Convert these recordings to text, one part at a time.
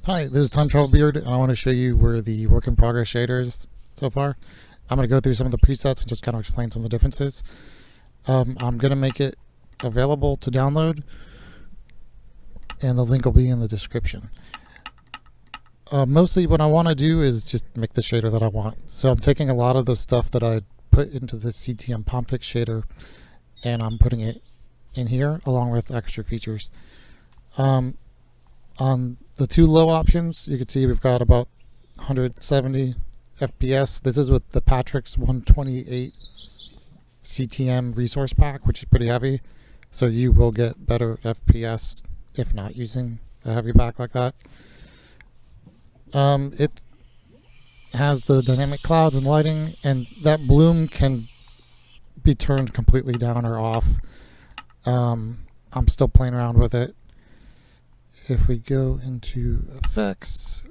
Hi, this is Time Travel Beard, and I want to show you where the work in progress shader is so far. I'm going to go through some of the presets and just kind of explain some of the differences. I'm going to make it available to download, and the link will be in the description. Mostly what I want to do is just make the shader that I want. So I'm taking a lot of the stuff that I put into the CTM Patrix shader, and I'm putting it in here along with extra features. On the two low options, you can see we've got about 170 FPS. This is with the Patrix 128 CTM resource pack, which is pretty heavy. So you will get better FPS if not using a heavy pack like that. It has the dynamic clouds and lighting, and that bloom can be turned completely down or off. I'm still playing around with it. If we go into effects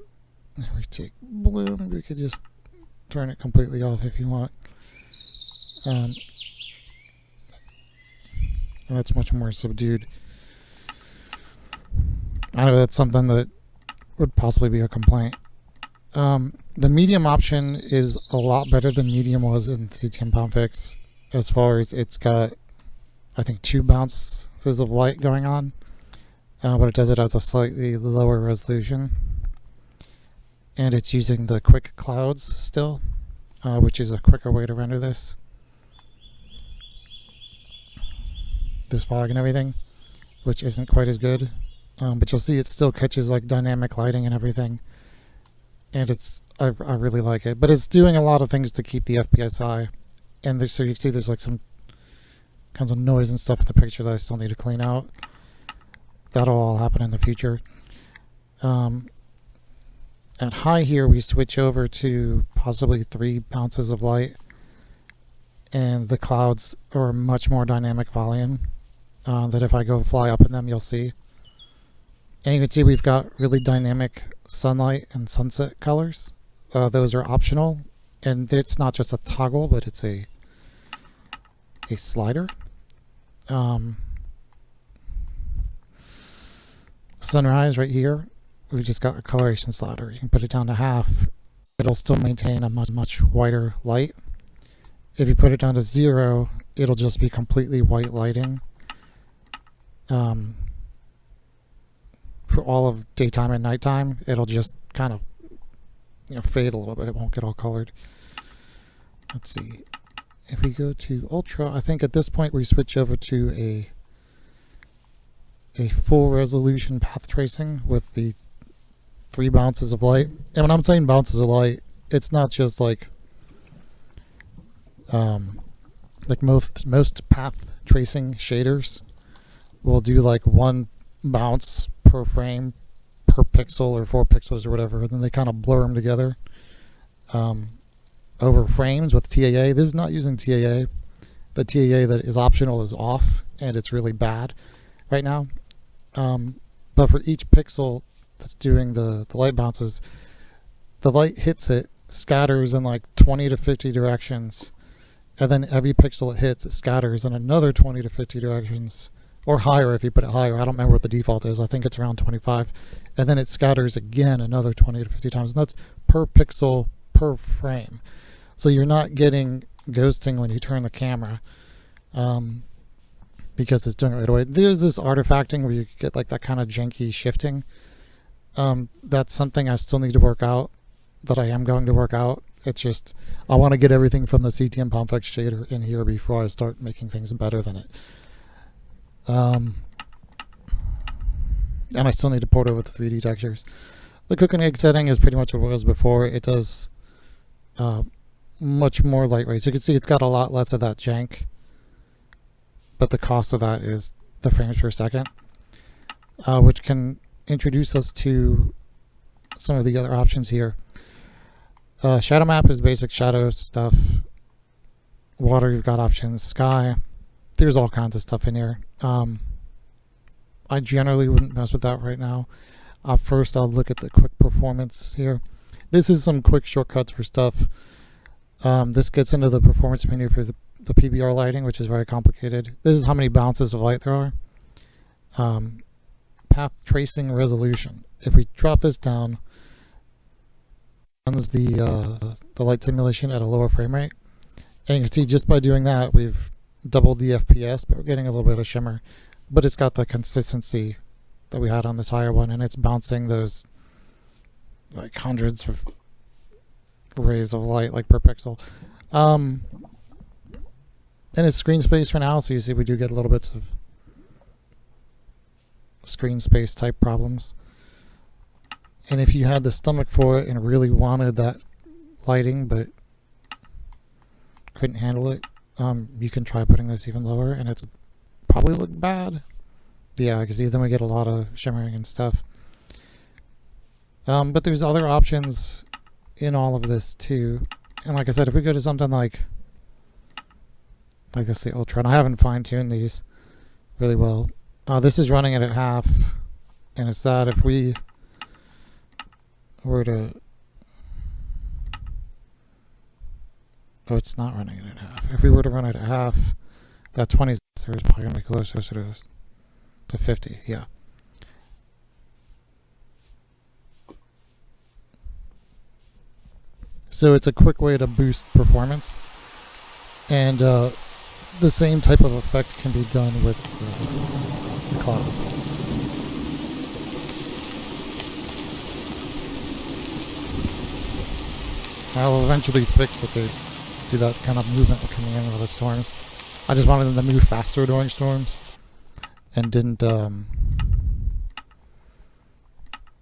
and we take bloom, we could just turn it completely off if you want. And that's much more subdued. I know that's something that would possibly be a complaint. The medium option is a lot better than medium was in CTM Patrix, as far as it's got, I think, 2 bounces of light going on. But it does it as a slightly lower resolution, and it's using the quick clouds still, which is a quicker way to render this fog and everything, which isn't quite as good, but you'll see it still catches like dynamic lighting and everything, and I really like it. But it's doing a lot of things to keep the FPS high, and so you can see there's like some kinds of noise and stuff in the picture that I still need to clean out. That'll all happen in the future. At high here, we switch over to possibly 3 bounces of light, and the clouds are a much more dynamic volume that if I go fly up in them, you'll see. And you can see we've got really dynamic sunlight and sunset colors. Those are optional, and it's not just a toggle, but it's a slider. Sunrise right here, we just got a coloration slider. You can put it down to half. It'll still maintain a much whiter light. If you put it down to 0, it'll just be completely white lighting for all of daytime and nighttime. It'll just kind of fade a little bit. It won't get all colored. Let's see. If we go to Ultra, I think at this point we switch over to a full resolution path tracing with the 3 bounces of light. And when I'm saying bounces of light, it's not just like most path tracing shaders will do like 1 bounce per frame per pixel or 4 pixels or whatever, and then they kind of blur them together over frames with TAA. This is not using TAA. The TAA that is optional is off, and it's really bad right now. But for each pixel that's doing the light bounces, the light hits it, scatters in like 20 to 50 directions, and then every pixel it hits, it scatters in another 20 to 50 directions, or higher if you put it higher. I don't remember what the default is. I think it's around 25. And then it scatters again another 20 to 50 times, and that's per pixel per frame. So you're not getting ghosting when you turn the camera. Because it's doing it right away. There's this artifacting where you get like that kind of janky shifting. That's something I still need to work out, that I am going to work out. It's just, I want to get everything from the CTM Patrix shader in here before I start making things better than it. And I still need to port over the 3D textures. The cook and egg setting is pretty much what it was before. It does much more lightweight. So you can see it's got a lot less of that jank, but the cost of that is the frames per second, which can introduce us to some of the other options here. Shadow map is basic shadow stuff. Water, you've got options. Sky, there's all kinds of stuff in here. I generally wouldn't mess with that right now. First, I'll look at the quick performance here. This is some quick shortcuts for stuff. This gets into the performance menu for the PBR lighting, which is very complicated. This is how many bounces of light there are. Path tracing resolution. if we drop this down, runs the light simulation at a lower frame rate. And you can see just by doing that, we've doubled the FPS, but we're getting a little bit of shimmer. But it's got the consistency that we had on this higher one, and it's bouncing those like hundreds of rays of light like per pixel. And it's screen space for now, so you see we do get little bits of screen space type problems. And if you had the stomach for it and really wanted that lighting but couldn't handle it, you can try putting this even lower, and it's probably look bad. Yeah, because then we get a lot of shimmering and stuff. But there's other options in all of this too. And like I said, if we go to something like this, the Ultra, and I haven't fine-tuned these really well. This is running it at half, and it's that if we were to... Oh, it's not running it at half. If we were to run it at half, that 20 is probably going to be closer to 50, yeah. So it's a quick way to boost performance, and the same type of effect can be done with the clouds. I'll eventually fix that they do that kind of movement coming in with the storms. I just wanted them to move faster during storms and didn't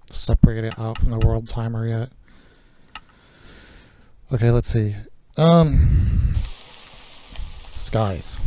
separate it out from the world timer yet. Okay, let's see. Skies.